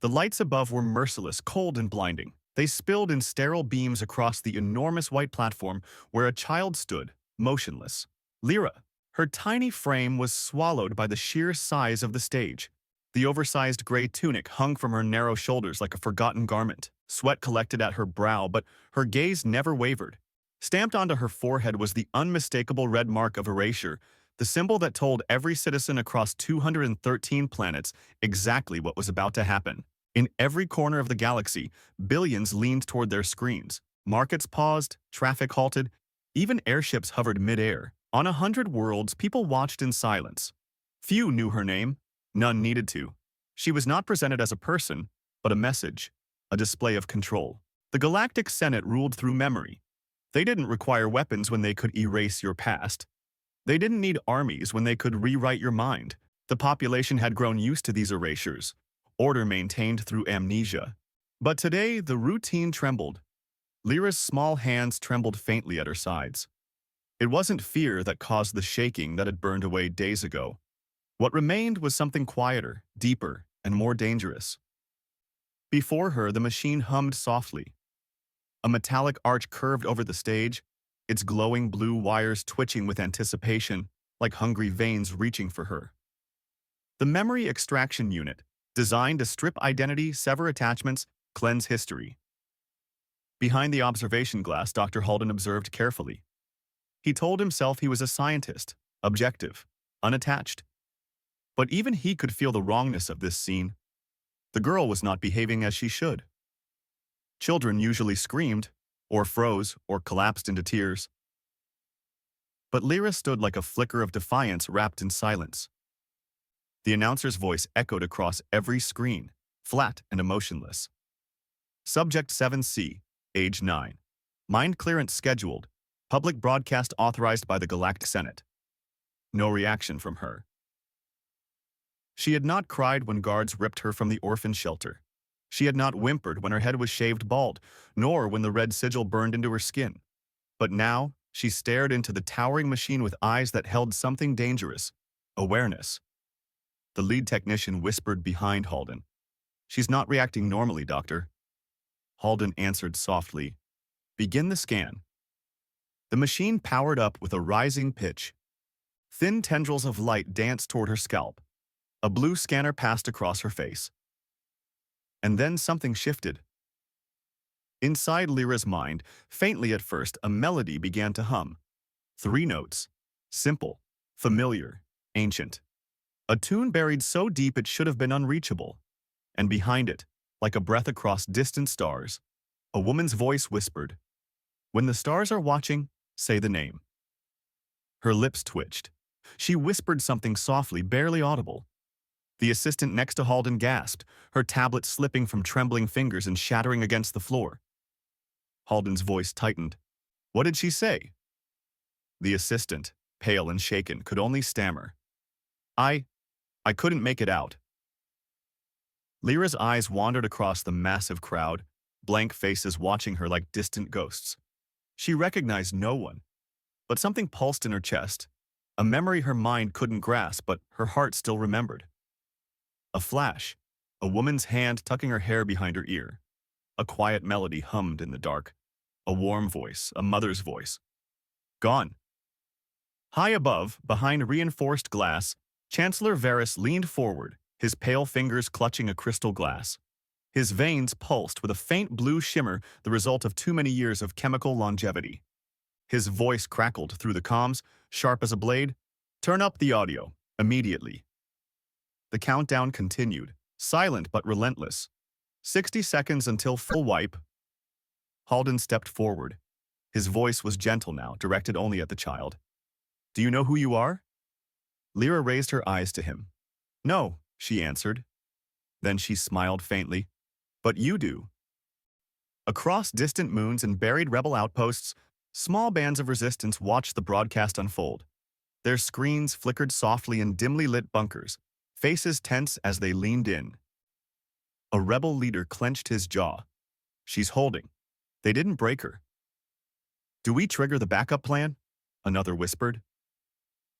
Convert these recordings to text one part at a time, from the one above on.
The lights above were merciless, cold and blinding. They spilled in sterile beams across the enormous white platform where a child stood, motionless. Lyra. Her tiny frame was swallowed by the sheer size of the stage. The oversized gray tunic hung from her narrow shoulders like a forgotten garment. Sweat collected at her brow, but her gaze never wavered. Stamped onto her forehead was the unmistakable red mark of erasure, the symbol that told every citizen across 213 planets exactly what was about to happen. In every corner of the galaxy, billions leaned toward their screens. Markets paused, traffic halted, even airships hovered mid-air. On 100 worlds, people watched in silence. Few knew her name. None needed to. She was not presented as a person, but a message, a display of control. The Galactic Senate ruled through memory. They didn't require weapons when they could erase your past. They didn't need armies when they could rewrite your mind. The population had grown used to these erasures, order maintained through amnesia. But today, the routine trembled. Lyra's small hands trembled faintly at her sides. It wasn't fear that caused the shaking that had burned away days ago. What remained was something quieter, deeper, and more dangerous. Before her, the machine hummed softly. A metallic arch curved over the stage, its glowing blue wires twitching with anticipation, like hungry veins reaching for her. The memory extraction unit, designed to strip identity, sever attachments, cleanse history. Behind the observation glass, Dr. Halden observed carefully. He told himself he was a scientist, objective, unattached. But even he could feel the wrongness of this scene. The girl was not behaving as she should. Children usually screamed, or froze, or collapsed into tears. But Lyra stood like a flicker of defiance wrapped in silence. The announcer's voice echoed across every screen, flat and emotionless. Subject 7C, age 9. Mind clearance scheduled. Public broadcast authorized by the Galactic Senate. No reaction from her. She had not cried when guards ripped her from the orphan shelter. She had not whimpered when her head was shaved bald, nor when the red sigil burned into her skin. But now, she stared into the towering machine with eyes that held something dangerous. Awareness. The lead technician whispered behind Halden. "She's not reacting normally, Doctor." Halden answered softly. "Begin the scan." The machine powered up with a rising pitch. Thin tendrils of light danced toward her scalp. A blue scanner passed across her face. And then something shifted. Inside Lyra's mind, faintly at first, a melody began to hum. 3 notes. Simple, familiar, ancient. A tune buried so deep it should have been unreachable. And behind it, like a breath across distant stars, a woman's voice whispered, "When the stars are watching, say the name." Her lips twitched. She whispered something softly, barely audible. The assistant next to Halden gasped, her tablet slipping from trembling fingers and shattering against the floor. Halden's voice tightened. "What did she say?" The assistant, pale and shaken, could only stammer. I couldn't make it out." Lyra's eyes wandered across the massive crowd, blank faces watching her like distant ghosts. She recognized no one, but something pulsed in her chest, a memory her mind couldn't grasp but her heart still remembered. A flash, a woman's hand tucking her hair behind her ear. A quiet melody hummed in the dark. A warm voice, a mother's voice. "Gone." High above, behind reinforced glass, Chancellor Varys leaned forward, his pale fingers clutching a crystal glass. His veins pulsed with a faint blue shimmer, the result of too many years of chemical longevity. His voice crackled through the comms, sharp as a blade. "Turn up the audio, immediately." The countdown continued, silent but relentless. 60 seconds until full wipe. Halden stepped forward. His voice was gentle now, directed only at the child. "Do you know who you are?" Lyra raised her eyes to him. "No," she answered. Then she smiled faintly. "But you do." Across distant moons and buried rebel outposts, small bands of resistance watched the broadcast unfold. Their screens flickered softly in dimly lit bunkers, faces tense as they leaned in. A rebel leader clenched his jaw. "She's holding. They didn't break her." "Do we trigger the backup plan?" another whispered.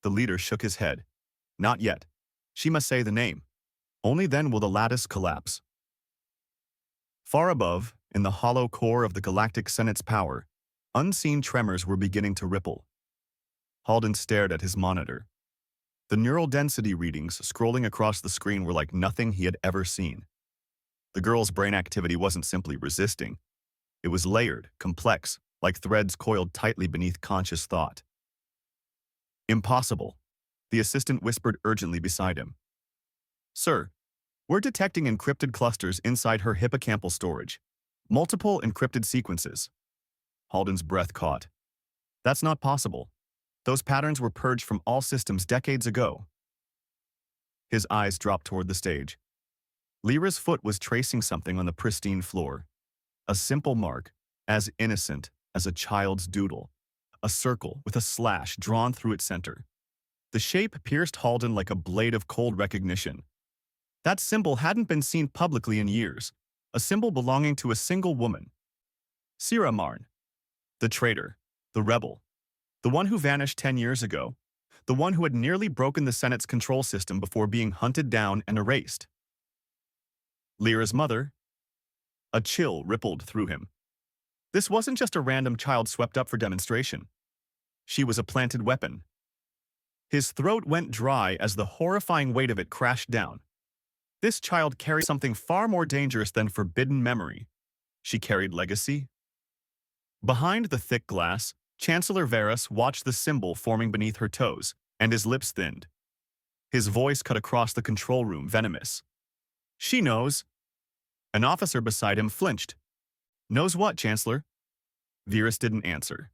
The leader shook his head. "Not yet. She must say the name. Only then will the lattice collapse." Far above, in the hollow core of the Galactic Senate's power, unseen tremors were beginning to ripple. Halden stared at his monitor. The neural density readings scrolling across the screen were like nothing he had ever seen. The girl's brain activity wasn't simply resisting. It was layered, complex, like threads coiled tightly beneath conscious thought. Impossible, the assistant whispered urgently beside him. Sir, we're detecting encrypted clusters inside her hippocampal storage. Multiple encrypted sequences. Halden's breath caught. That's not possible. Those patterns were purged from all systems decades ago. His eyes dropped toward the stage. Lyra's foot was tracing something on the pristine floor. A simple mark, as innocent as a child's doodle. A circle with a slash drawn through its center. The shape pierced Halden like a blade of cold recognition. That symbol hadn't been seen publicly in years. A symbol belonging to a single woman. Sira Marn. The traitor. The rebel. The one who vanished 10 years ago. The one who had nearly broken the Senate's control system before being hunted down and erased. Lyra's mother. A chill rippled through him. This wasn't just a random child swept up for demonstration. She was a planted weapon. His throat went dry as the horrifying weight of it crashed down. This child carried something far more dangerous than forbidden memory. She carried legacy. Behind the thick glass, Chancellor Varys watched the symbol forming beneath her toes, and his lips thinned. His voice cut across the control room, venomous. She knows. An officer beside him flinched. Knows what, Chancellor? Varys didn't answer.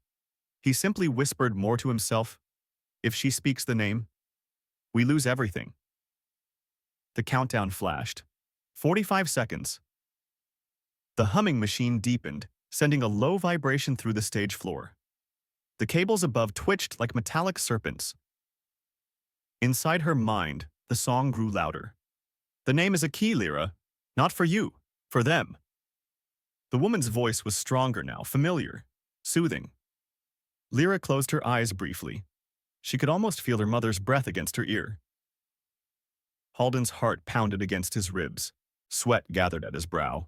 He simply whispered more to himself. If she speaks the name, we lose everything. The countdown flashed. 45 seconds. The humming machine deepened, sending a low vibration through the stage floor. The cables above twitched like metallic serpents. Inside her mind, the song grew louder. The name is a key, Lyra. Not for you, for them. The woman's voice was stronger now, familiar, soothing. Lyra closed her eyes briefly. She could almost feel her mother's breath against her ear. Halden's heart pounded against his ribs. Sweat gathered at his brow.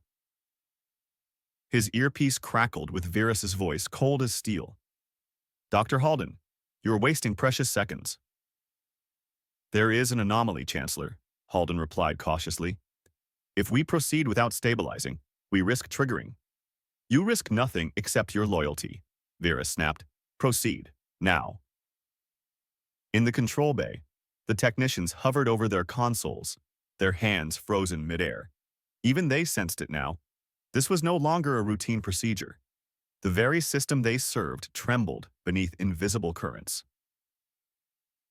His earpiece crackled with Varys's voice, cold as steel. Dr. Halden, you are wasting precious seconds. There is an anomaly, Chancellor, Halden replied cautiously. If we proceed without stabilizing, we risk triggering. You risk nothing except your loyalty, Varys snapped. Proceed, now. In the control bay, the technicians hovered over their consoles, their hands frozen midair. Even they sensed it now. This was no longer a routine procedure. The very system they served trembled beneath invisible currents.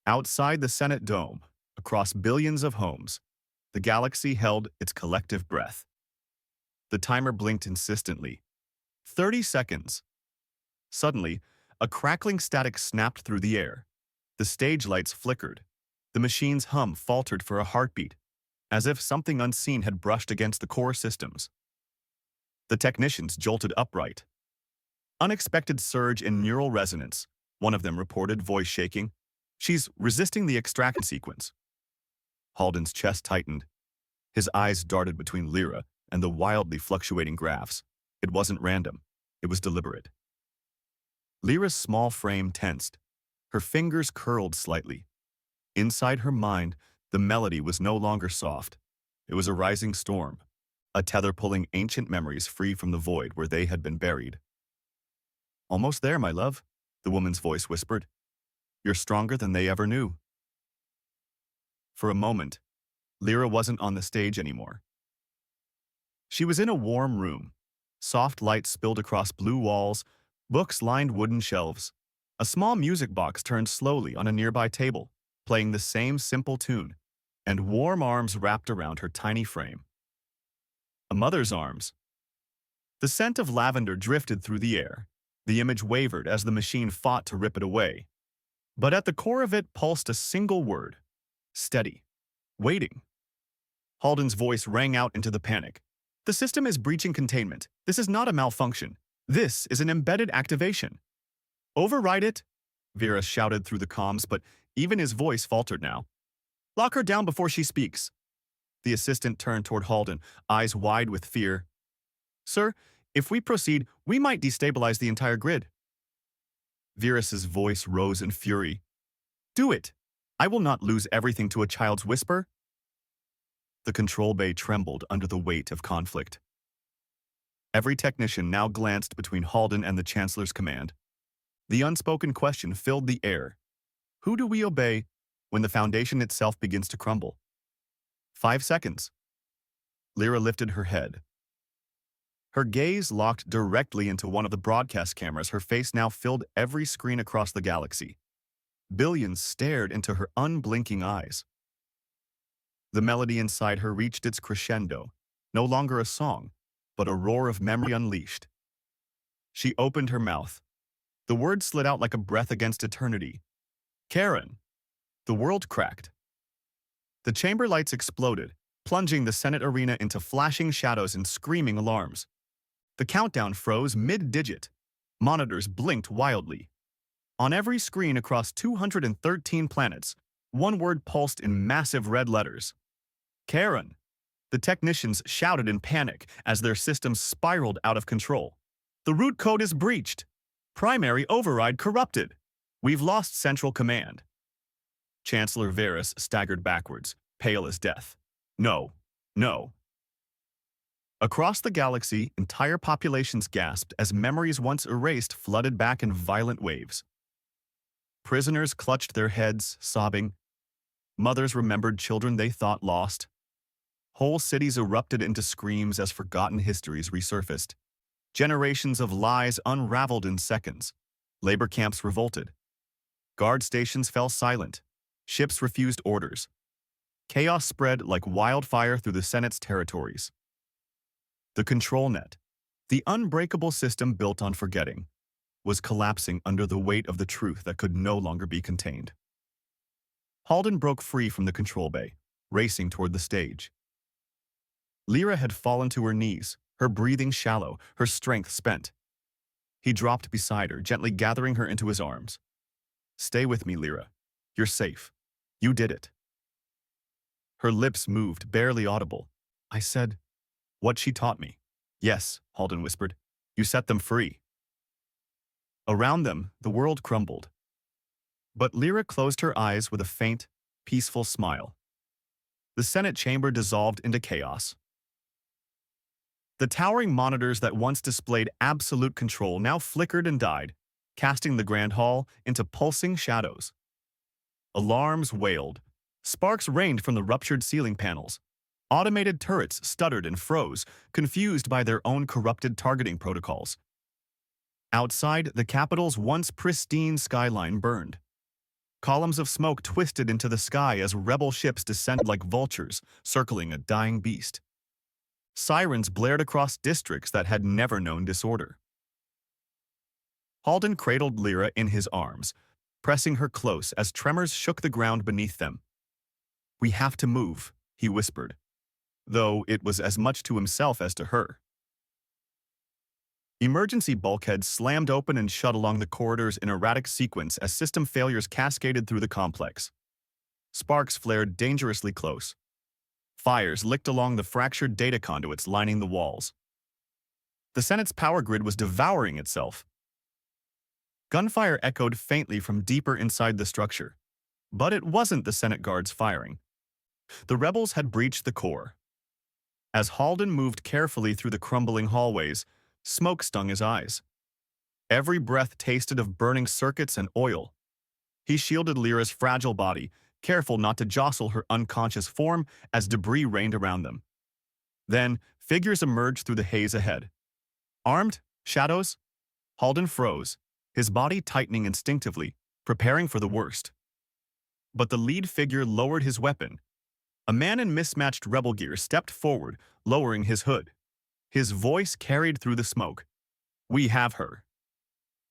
Outside the Senate dome, across billions of homes, the galaxy held its collective breath. The timer blinked insistently. 30 seconds. Suddenly, a crackling static snapped through the air. The stage lights flickered. The machine's hum faltered for a heartbeat, as if something unseen had brushed against the core systems. The technicians jolted upright. Unexpected surge in neural resonance, one of them reported, voice shaking. She's resisting the extraction sequence. Halden's chest tightened. His eyes darted between Lyra and the wildly fluctuating graphs. It wasn't random. It was deliberate. Lyra's small frame tensed. Her fingers curled slightly. Inside her mind, the melody was no longer soft. It was a rising storm, a tether pulling ancient memories free from the void where they had been buried. Almost there, my love, the woman's voice whispered. You're stronger than they ever knew. For a moment, Lyra wasn't on the stage anymore. She was in a warm room. Soft light spilled across blue walls, books lined wooden shelves. A small music box turned slowly on a nearby table, playing the same simple tune, and warm arms wrapped around her tiny frame. A mother's arms. The scent of lavender drifted through the air. The image wavered as the machine fought to rip it away. But at the core of it pulsed a single word. Steady. Waiting. Halden's voice rang out into the panic. The system is breaching containment. This is not a malfunction. This is an embedded activation. Override it, Varys shouted through the comms, but even his voice faltered now. Lock her down before she speaks. The assistant turned toward Halden, eyes wide with fear. Sir, if we proceed, we might destabilize the entire grid. Virus's voice rose in fury. Do it! I will not lose everything to a child's whisper. The control bay trembled under the weight of conflict. Every technician now glanced between Halden and the Chancellor's command. The unspoken question filled the air. Who do we obey when the Foundation itself begins to crumble? 5 seconds. Lyra lifted her head. Her gaze locked directly into one of the broadcast cameras. Her face now filled every screen across the galaxy. Billions stared into her unblinking eyes. The melody inside her reached its crescendo, no longer a song, but a roar of memory unleashed. She opened her mouth. The words slid out like a breath against eternity. Karen! The world cracked. The chamber lights exploded, plunging the Senate arena into flashing shadows and screaming alarms. The countdown froze mid-digit. Monitors blinked wildly. On every screen across 213 planets, one word pulsed in massive red letters. Karen! The technicians shouted in panic as their systems spiraled out of control. The root code is breached. Primary override corrupted. We've lost central command. Chancellor Varys staggered backwards, pale as death. No, no. Across the galaxy, entire populations gasped as memories once erased flooded back in violent waves. Prisoners clutched their heads, sobbing. Mothers remembered children they thought lost. Whole cities erupted into screams as forgotten histories resurfaced. Generations of lies unraveled in seconds. Labor camps revolted. Guard stations fell silent. Ships refused orders. Chaos spread like wildfire through the Senate's territories. The control net, the unbreakable system built on forgetting, was collapsing under the weight of the truth that could no longer be contained. Halden broke free from the control bay, racing toward the stage. Lyra had fallen to her knees, her breathing shallow, her strength spent. He dropped beside her, gently gathering her into his arms. Stay with me, Lyra. You're safe. You did it. Her lips moved, barely audible. I said, what she taught me. Yes, Halden whispered. You set them free. Around them, the world crumbled. But Lyra closed her eyes with a faint, peaceful smile. The Senate chamber dissolved into chaos. The towering monitors that once displayed absolute control now flickered and died, casting the Grand Hall into pulsing shadows. Alarms wailed. Sparks rained from the ruptured ceiling panels. Automated turrets stuttered and froze, confused by their own corrupted targeting protocols. Outside, the Capitol's once pristine skyline burned. Columns of smoke twisted into the sky as rebel ships descended like vultures, circling a dying beast. Sirens blared across districts that had never known disorder. Halden cradled Lyra in his arms, pressing her close as tremors shook the ground beneath them. We have to move, he whispered, though it was as much to himself as to her. Emergency bulkheads slammed open and shut along the corridors in erratic sequence as system failures cascaded through the complex. Sparks flared dangerously close. Fires licked along the fractured data conduits lining the walls. The Senate's power grid was devouring itself. Gunfire echoed faintly from deeper inside the structure. But it wasn't the Senate guards firing. The rebels had breached the core. As Halden moved carefully through the crumbling hallways, smoke stung his eyes. Every breath tasted of burning circuits and oil. He shielded Lyra's fragile body, careful not to jostle her unconscious form as debris rained around them. Then, figures emerged through the haze ahead. Armed? Shadows? Halden froze, his body tightening instinctively, preparing for the worst. But the lead figure lowered his weapon. A man in mismatched rebel gear stepped forward, lowering his hood. His voice carried through the smoke. We have her.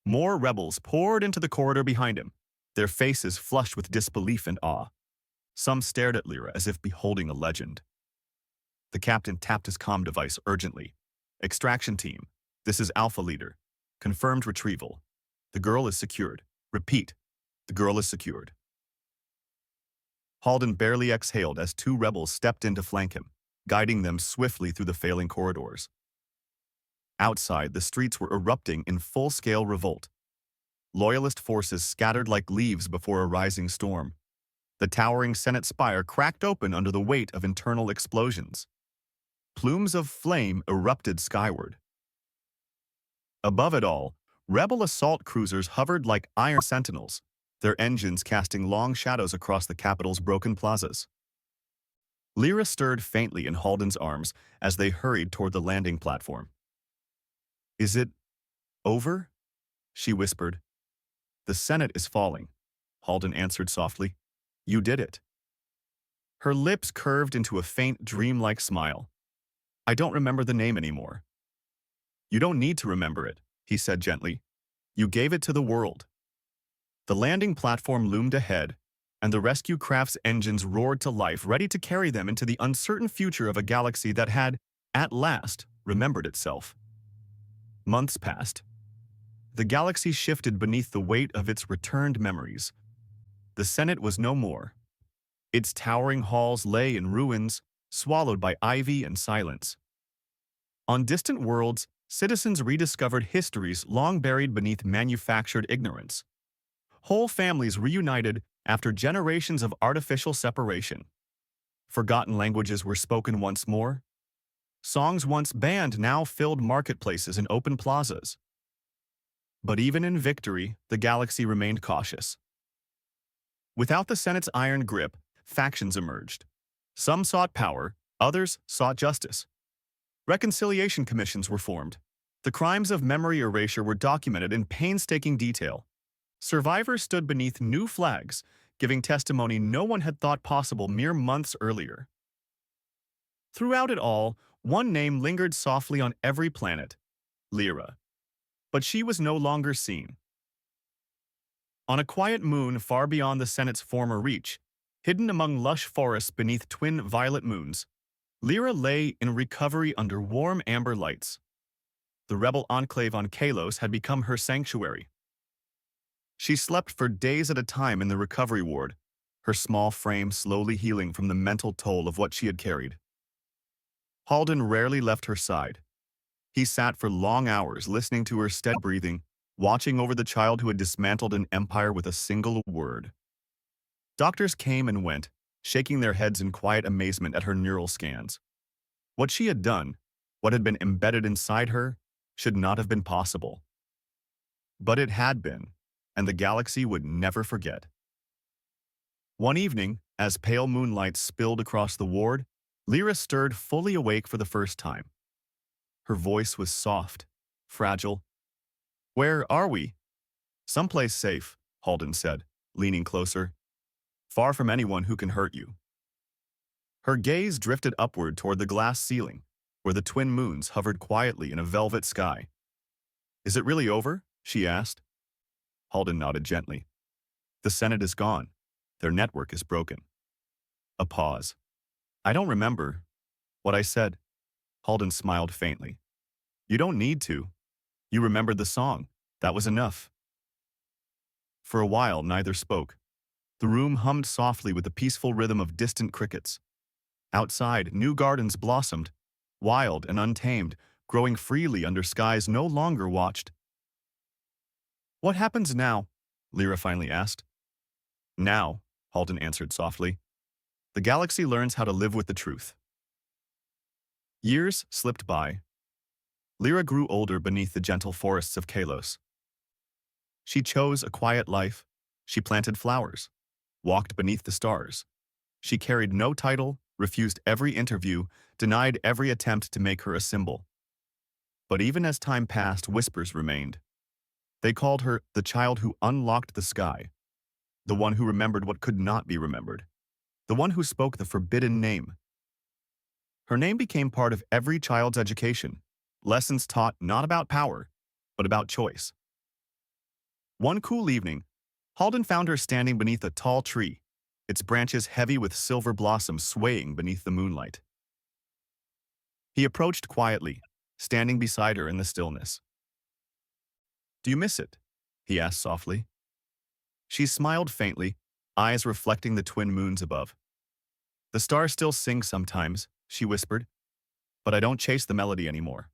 More rebels poured into the corridor behind him, their faces flushed with disbelief and awe. Some stared at Lyra as if beholding a legend. The captain tapped his comm device urgently. Extraction team, this is Alpha Leader. Confirmed retrieval. The girl is secured. Repeat, the girl is secured. Halden barely exhaled as two rebels stepped in to flank him, guiding them swiftly through the failing corridors. Outside, the streets were erupting in full-scale revolt. Loyalist forces scattered like leaves before a rising storm. The towering Senate spire cracked open under the weight of internal explosions. Plumes of flame erupted skyward. Above it all, rebel assault cruisers hovered like iron sentinels, their engines casting long shadows across the capital's broken plazas. Lyra stirred faintly in Halden's arms as they hurried toward the landing platform. "Is it over?" she whispered. "The Senate is falling," Halden answered softly. "You did it." Her lips curved into a faint, dreamlike smile. "I don't remember the name anymore." "You don't need to remember it," he said gently. "You gave it to the world." The landing platform loomed ahead, and the rescue craft's engines roared to life, ready to carry them into the uncertain future of a galaxy that had, at last, remembered itself. Months passed. The galaxy shifted beneath the weight of its returned memories. The Senate was no more. Its towering halls lay in ruins, swallowed by ivy and silence. On distant worlds, citizens rediscovered histories long buried beneath manufactured ignorance. Whole families reunited after generations of artificial separation. Forgotten languages were spoken once more. Songs once banned now filled marketplaces and open plazas. But even in victory, the galaxy remained cautious. Without the Senate's iron grip, factions emerged. Some sought power, others sought justice. Reconciliation commissions were formed. The crimes of memory erasure were documented in painstaking detail. Survivors stood beneath new flags, giving testimony no one had thought possible mere months earlier. Throughout it all, one name lingered softly on every planet: Lyra. But she was no longer seen. On a quiet moon far beyond the Senate's former reach, hidden among lush forests beneath twin violet moons, Lyra lay in recovery under warm amber lights. The rebel enclave on Kalos had become her sanctuary. She slept for days at a time in the recovery ward, her small frame slowly healing from the mental toll of what she had carried. Halden rarely left her side. He sat for long hours listening to her steady breathing, watching over the child who had dismantled an empire with a single word. Doctors came and went, shaking their heads in quiet amazement at her neural scans. What she had done, what had been embedded inside her, should not have been possible. But it had been, and the galaxy would never forget. One evening, as pale moonlight spilled across the ward, Lyra stirred fully awake for the first time. Her voice was soft, fragile. "Where are we?" "Someplace safe," Halden said, leaning closer. "Far from anyone who can hurt you." Her gaze drifted upward toward the glass ceiling, where the twin moons hovered quietly in a velvet sky. "Is it really over?" she asked. Halden nodded gently. "The Senate is gone. Their network is broken." A pause. "I don't remember what I said." Halden smiled faintly. "You don't need to. You remembered the song. That was enough." For a while, neither spoke. The room hummed softly with the peaceful rhythm of distant crickets. Outside, new gardens blossomed, wild and untamed, growing freely under skies no longer watched. "What happens now?" Lyra finally asked. "Now," Halden answered softly, "the galaxy learns how to live with the truth." Years slipped by. Lyra grew older beneath the gentle forests of Kalos. She chose a quiet life. She planted flowers, walked beneath the stars. She carried no title, refused every interview, denied every attempt to make her a symbol. But even as time passed, whispers remained. They called her the child who unlocked the sky, the one who remembered what could not be remembered, the one who spoke the forbidden name. Her name became part of every child's education, lessons taught not about power, but about choice. One cool evening, Halden found her standing beneath a tall tree, its branches heavy with silver blossoms swaying beneath the moonlight. He approached quietly, standing beside her in the stillness. "Do you miss it?" he asked softly. She smiled faintly, eyes reflecting the twin moons above. "The stars still sing sometimes," she whispered, "but I don't chase the melody anymore."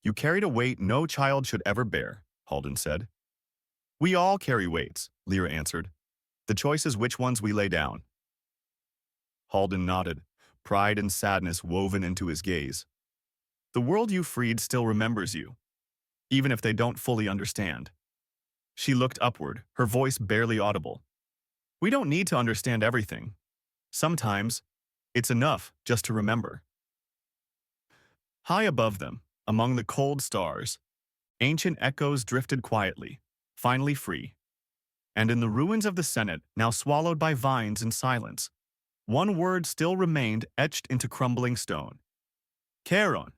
You carried a weight no child should ever bear, Halden said. We all carry weights, Lyra answered. The choice is which ones we lay down. Halden nodded, pride and sadness woven into his gaze. The world you freed still remembers you, even if they don't fully understand. She looked upward, her voice barely audible. We don't need to understand everything. Sometimes, it's enough just to remember. High above them, among the cold stars, ancient echoes drifted quietly, finally free. And in the ruins of the Senate, now swallowed by vines and silence, one word still remained etched into crumbling stone. Charon.